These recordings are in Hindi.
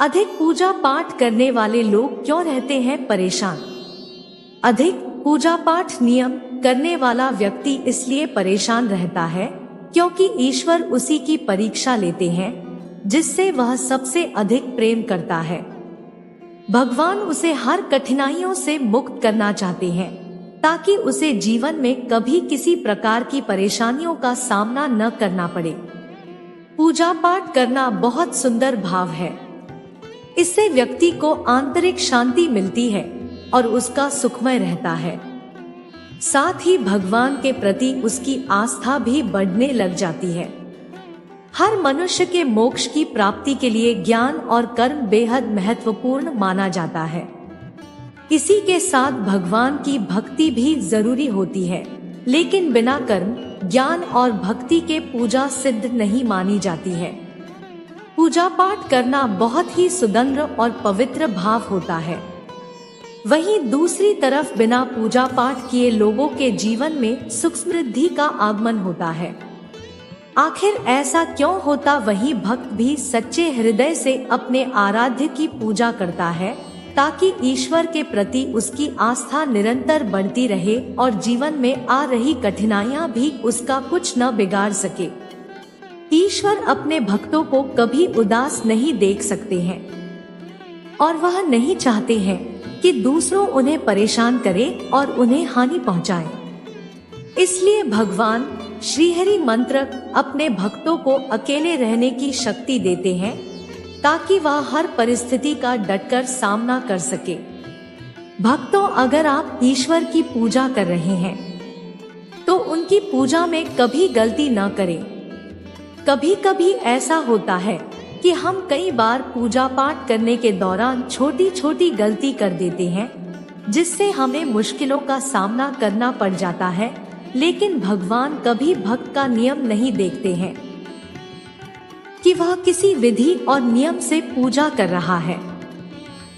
अधिक पूजा पाठ करने वाले लोग क्यों रहते हैं परेशान? अधिक पूजा पाठ नियम करने वाला व्यक्ति इसलिए परेशान रहता है क्योंकि ईश्वर उसी की परीक्षा लेते हैं जिससे वह सबसे अधिक प्रेम करता है। भगवान उसे हर कठिनाइयों से मुक्त करना चाहते हैं ताकि उसे जीवन में कभी किसी प्रकार की परेशानियों का सामना न करना पड़े। पूजा पाठ करना बहुत सुंदर भाव है। इससे व्यक्ति को आंतरिक शांति मिलती है और उसका सुखमय रहता है। साथ ही भगवान के प्रति उसकी आस्था भी बढ़ने लग जाती है। हर मनुष्य के मोक्ष की प्राप्ति के लिए ज्ञान और कर्म बेहद महत्वपूर्ण माना जाता है। इसी के साथ भगवान की भक्ति भी जरूरी होती है, लेकिन बिना कर्म, ज्ञान और भक्ति के पूजा सिद्ध नहीं मानी जाती है। पूजा पाठ करना बहुत ही सुंदर और पवित्र भाव होता है। वहीं दूसरी तरफ बिना पूजा पाठ किए लोगों के जीवन में सुख समृद्धि का आगमन होता है। आखिर ऐसा क्यों होता? वहीं भक्त भी सच्चे हृदय से अपने आराध्य की पूजा करता है ताकि ईश्वर के प्रति उसकी आस्था निरंतर बढ़ती रहे और जीवन में आ रही कठिनाइयां भी उसका कुछ न बिगाड़ सके। ईश्वर अपने भक्तों को कभी उदास नहीं देख सकते हैं और वह नहीं चाहते हैं कि दूसरों उन्हें परेशान करें और उन्हें हानि पहुंचाएं। इसलिए भगवान श्रीहरि मंत्र अपने भक्तों को अकेले रहने की शक्ति देते हैं ताकि वह हर परिस्थिति का डटकर सामना कर सके। भक्तों, अगर आप ईश्वर की पूजा कर रहे हैं तो उनकी पूजा में कभी गलती न करें। कभी कभी ऐसा होता है कि हम कई बार पूजा पाठ करने के दौरान छोटी छोटी गलती कर देते हैं जिससे हमें मुश्किलों का सामना करना पड़ जाता है, लेकिन भगवान कभी भक्त का नियम नहीं देखते हैं कि वह किसी विधि और नियम से पूजा कर रहा है।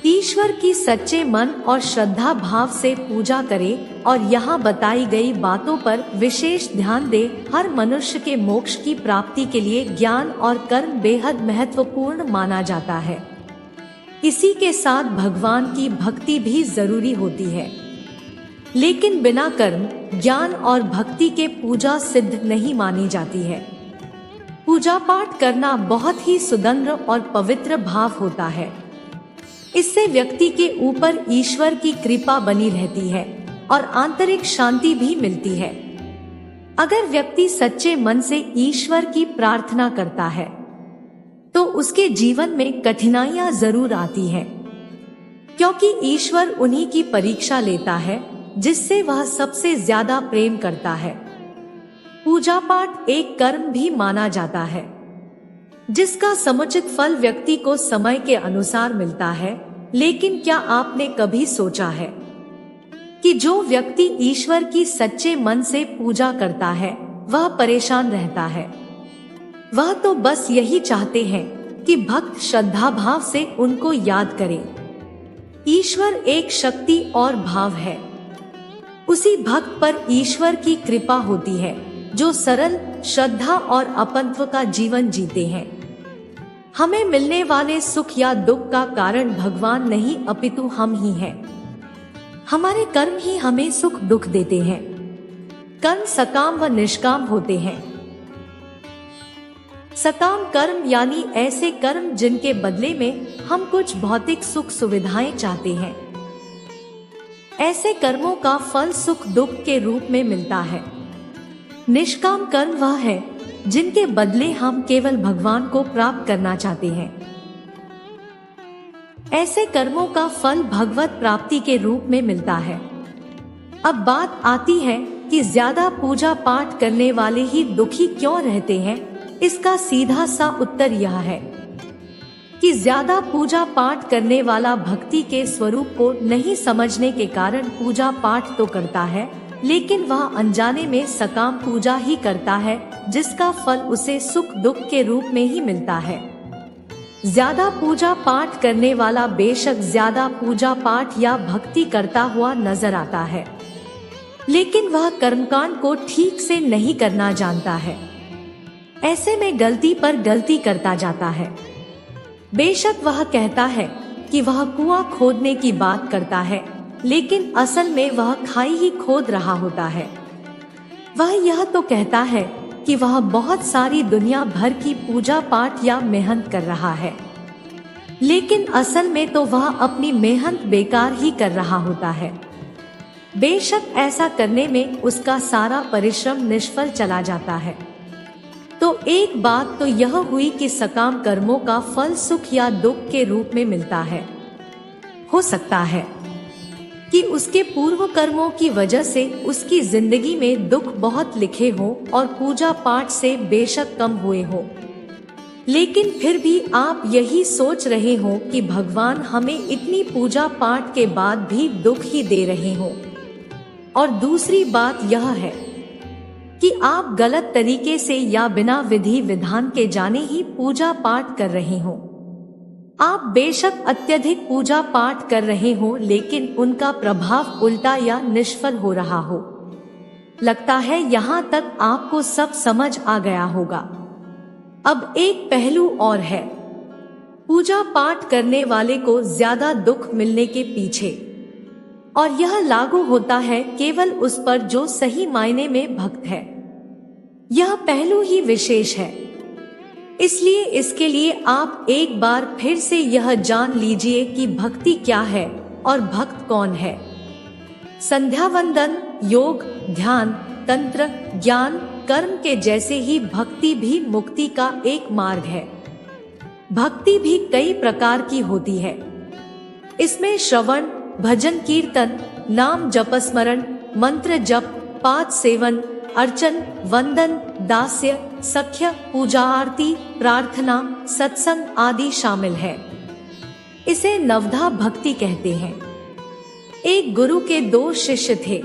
ईश्वर की सच्चे मन और श्रद्धा भाव से पूजा करें और यहाँ बताई गई बातों पर विशेष ध्यान दे। हर मनुष्य के मोक्ष की प्राप्ति के लिए ज्ञान और कर्म बेहद महत्वपूर्ण माना जाता है। इसी के साथ भगवान की भक्ति भी जरूरी होती है, लेकिन बिना कर्म, ज्ञान और भक्ति के पूजा सिद्ध नहीं मानी जाती है। पूजा पाठ करना बहुत ही सुंदर और पवित्र भाव होता है। इससे व्यक्ति के ऊपर ईश्वर की कृपा बनी रहती है और आंतरिक शांति भी मिलती है। अगर व्यक्ति सच्चे मन से ईश्वर की प्रार्थना करता है तो उसके जीवन में कठिनाइयां जरूर आती हैं, क्योंकि ईश्वर उन्हीं की परीक्षा लेता है जिससे वह सबसे ज्यादा प्रेम करता है। पूजा पाठ एक कर्म भी माना जाता है जिसका समुचित फल व्यक्ति को समय के अनुसार मिलता है, लेकिन क्या आपने कभी सोचा है कि जो व्यक्ति ईश्वर की सच्चे मन से पूजा करता है वह परेशान रहता है? वह तो बस यही चाहते हैं कि भक्त श्रद्धा भाव से उनको याद करें। ईश्वर एक शक्ति और भाव है। उसी भक्त पर ईश्वर की कृपा होती है जो सरल, श्रद्धा और अपनत्व का जीवन जीते हैं। हमें मिलने वाले सुख या दुख का कारण भगवान नहीं अपितु हम ही हैं। हमारे कर्म ही हमें सुख दुख देते हैं। कर्म सकाम व निष्काम होते हैं। सकाम कर्म यानी ऐसे कर्म जिनके बदले में हम कुछ भौतिक सुख सुविधाएं चाहते हैं। ऐसे कर्मों का फल सुख दुख के रूप में मिलता है। निष्काम कर्म वह है जिनके बदले हम केवल भगवान को प्राप्त करना चाहते हैं। ऐसे कर्मों का फल भगवत प्राप्ति के रूप में मिलता है। अब बात आती है कि ज्यादा पूजा पाठ करने वाले ही दुखी क्यों रहते हैं। इसका सीधा सा उत्तर यह है कि ज्यादा पूजा पाठ करने वाला भक्ति के स्वरूप को नहीं समझने के कारण पूजा पाठ तो करता है, लेकिन वह अनजाने में सकाम पूजा ही करता है जिसका फल उसे सुख दुख के रूप में ही मिलता है। ज्यादा पूजा पाठ करने वाला बेशक ज्यादा पूजा पाठ या भक्ति करता हुआ नजर आता है, लेकिन वह कर्मकांड को ठीक से नहीं करना जानता है। ऐसे में गलती पर गलती करता जाता है। बेशक वह कहता है कि वह कुआं खोदने की बात करता है, लेकिन असल में वह खाई ही खोद रहा होता है। वह यह तो कहता है कि वह बहुत सारी दुनिया भर की पूजा पाठ या मेहनत कर रहा है, लेकिन असल में तो वह अपनी मेहनत बेकार ही कर रहा होता है। बेशक ऐसा करने में उसका सारा परिश्रम निष्फल चला जाता है। तो एक बात तो यह हुई कि सकाम कर्मों का फल सुख या दुख के रूप में मिलता है। हो सकता है कि उसके पूर्व कर्मों की वजह से उसकी जिंदगी में दुख बहुत लिखे हो और पूजा पाठ से बेशक कम हुए हो, लेकिन फिर भी आप यही सोच रहे हो कि भगवान हमें इतनी पूजा पाठ के बाद भी दुख ही दे रहे हो। और दूसरी बात यह है कि आप गलत तरीके से या बिना विधि विधान के जाने ही पूजा पाठ कर रहे हो। आप बेशक अत्यधिक पूजा पाठ कर रहे हो, लेकिन उनका प्रभाव उल्टा या निष्फल हो रहा हो। लगता है यहाँ तक आपको सब समझ आ गया होगा। अब एक पहलू और है पूजा पाठ करने वाले को ज्यादा दुख मिलने के पीछे, और यह लागू होता है केवल उस पर जो सही मायने में भक्त है। यह पहलू ही विशेष है, इसलिए इसके लिए आप एक बार फिर से यह जान लीजिए कि भक्ति क्या है और भक्त कौन है। संध्या वंदन, योग, ध्यान, तंत्र, ज्ञान, कर्म के जैसे ही भक्ति भी मुक्ति का एक मार्ग है। भक्ति भी कई प्रकार की होती है। इसमें श्रवण, भजन, कीर्तन, नाम जपस्मरण, मंत्र जप, पाठ सेवन, अर्चन, वंदन, दास्य, सख्य, पूजा, आरती, प्रार्थना, सत्संग आदि शामिल है। इसे नवधा भक्ति कहते हैं। एक गुरु के 2 शिष्य थे।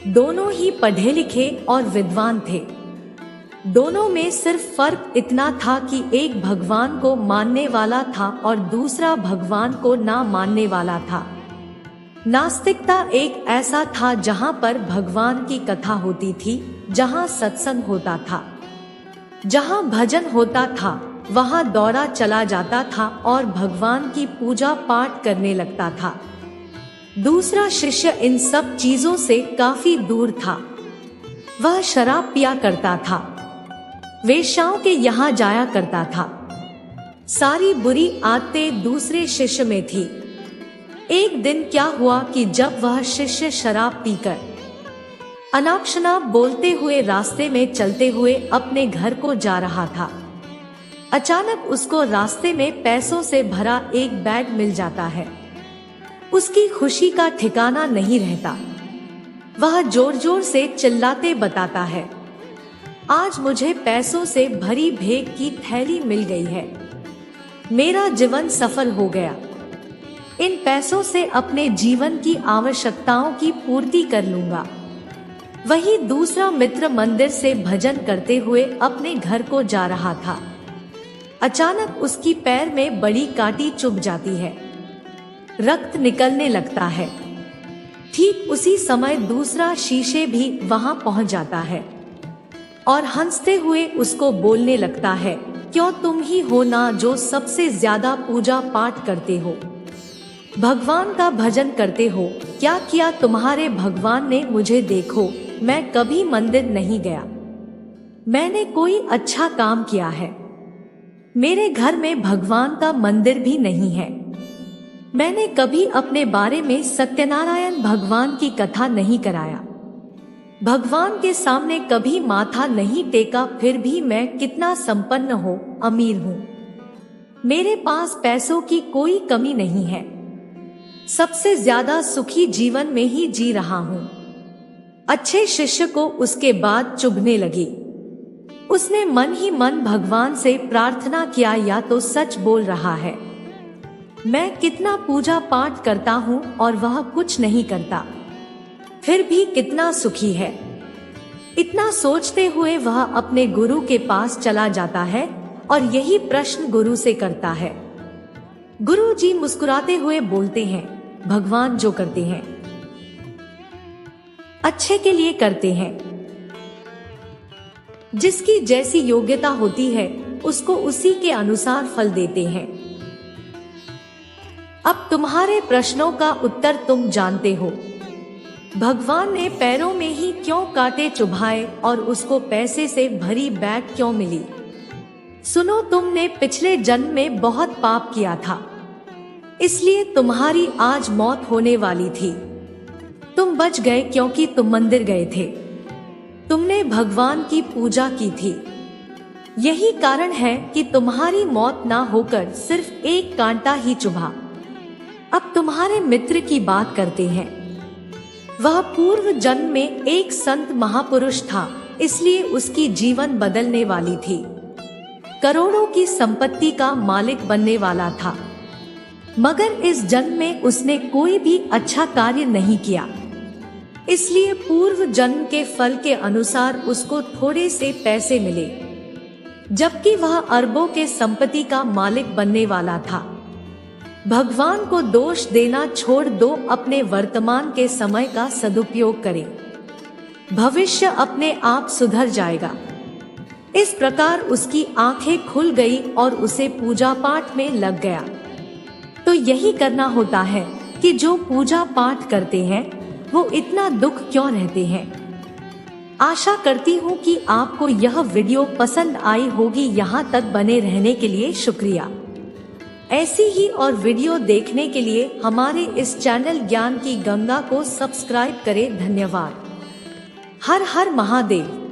दोनों ही पढ़े लिखे और विद्वान थे। दोनों में सिर्फ फर्क इतना था कि एक भगवान को मानने वाला था और दूसरा भगवान को ना मानने वाला था। नास्तिकता एक ऐसा था जहाँ पर भगवान की कथा होती थी, जहाँ सत्संग होता था, जहाँ भजन होता था, वहाँ दौड़ा चला जाता था और भगवान की पूजा पाठ करने लगता था। दूसरा शिष्य इन सब चीजों से काफी दूर था। वह शराब पिया करता था, वेश्याओं के यहाँ जाया करता था। सारी बुरी आदतें दूसरे शिष्य में थी। एक दिन क्या हुआ कि जब वह शिष्य शराब पीकर अनाप-शनाप बोलते हुए रास्ते में चलते हुए अपने घर को जा रहा था, अचानक उसको रास्ते में पैसों से भरा एक बैग मिल जाता है। उसकी खुशी का ठिकाना नहीं रहता। वह जोर जोर से चिल्लाते बताता है, आज मुझे पैसों से भरी भेंट की थैली मिल गई है। मेरा जीवन सफल हो गया। इन पैसों से अपने जीवन की आवश्यकताओं की पूर्ति कर लूंगा। वही दूसरा मित्र मंदिर से भजन करते हुए अपने घर को जा रहा था। अचानक उसकी पैर में बड़ी कांटी चुभ जाती है। रक्त निकलने लगता है। ठीक उसी समय दूसरा शीशे भी वहां पहुंच जाता है और हंसते हुए उसको बोलने लगता है, क्यों तुम ही हो ना जो सबसे ज्यादा पूजा पाठ करते हो, भगवान का भजन करते हो। क्या किया तुम्हारे भगवान ने मुझे? देखो, मैं कभी मंदिर नहीं गया। मैंने कोई अच्छा काम किया है। मेरे घर में भगवान का मंदिर भी नहीं है। मैंने कभी अपने बारे में सत्यनारायण भगवान की कथा नहीं कराया। भगवान के सामने कभी माथा नहीं टेका। फिर भी मैं कितना संपन्न हो, अमीर हूँ। मेरे पास पैसों की कोई कमी नहीं है। सबसे ज्यादा सुखी जीवन में ही जी रहा हूँ। अच्छे शिष्य को उसके बाद चुभने लगी। उसने मन ही मन भगवान से प्रार्थना किया, या तो सच बोल रहा है। मैं कितना पूजा पाठ करता हूँ और वह कुछ नहीं करता, फिर भी कितना सुखी है। इतना सोचते हुए वह अपने गुरु के पास चला जाता है और यही प्रश्न गुरु से करता है। गुरु जी मुस्कुराते हुए बोलते हैं, भगवान जो करते हैं अच्छे के लिए करते हैं। जिसकी जैसी योग्यता होती है उसको उसी के अनुसार फल देते हैं। अब तुम्हारे प्रश्नों का उत्तर तुम जानते हो। भगवान ने पैरों में ही क्यों कांटे चुभाए और उसको पैसे से भरी बैग क्यों मिली? सुनो, तुमने पिछले जन्म में बहुत पाप किया था, इसलिए तुम्हारी आज मौत होने वाली थी। तुम बच गए क्योंकि तुम मंदिर गए थे, तुमने भगवान की पूजा की थी। यही कारण है कि तुम्हारी मौत ना होकर सिर्फ एक कांटा ही चुभा। अब तुम्हारे मित्र की बात करते हैं। वह पूर्व जन्म में एक संत महापुरुष था, इसलिए उसकी जीवन बदलने वाली थी। करोड़ों की संपत्ति का मालिक बनने वाला था, मगर इस जन्म में उसने कोई भी अच्छा कार्य नहीं किया, इसलिए पूर्व जन्म के फल के अनुसार उसको थोड़े से पैसे मिले, जबकि वह अरबों के संपत्ति का मालिक बनने वाला था। भगवान को दोष देना छोड़ दो, अपने वर्तमान के समय का सदुपयोग करें, भविष्य अपने आप सुधर जाएगा। इस प्रकार उसकी आंखें खुल गई और उसे पूजा पाठ में लग गया। तो यही करना होता है कि जो पूजा पाठ करते हैं वो इतना दुख क्यों रहते हैं। आशा करती हूँ कि आपको यह वीडियो पसंद आई होगी। यहाँ तक बने रहने के लिए शुक्रिया। ऐसी ही और वीडियो देखने के लिए हमारे इस चैनल ज्ञान की गंगा को सब्सक्राइब करें। धन्यवाद। हर हर महादेव।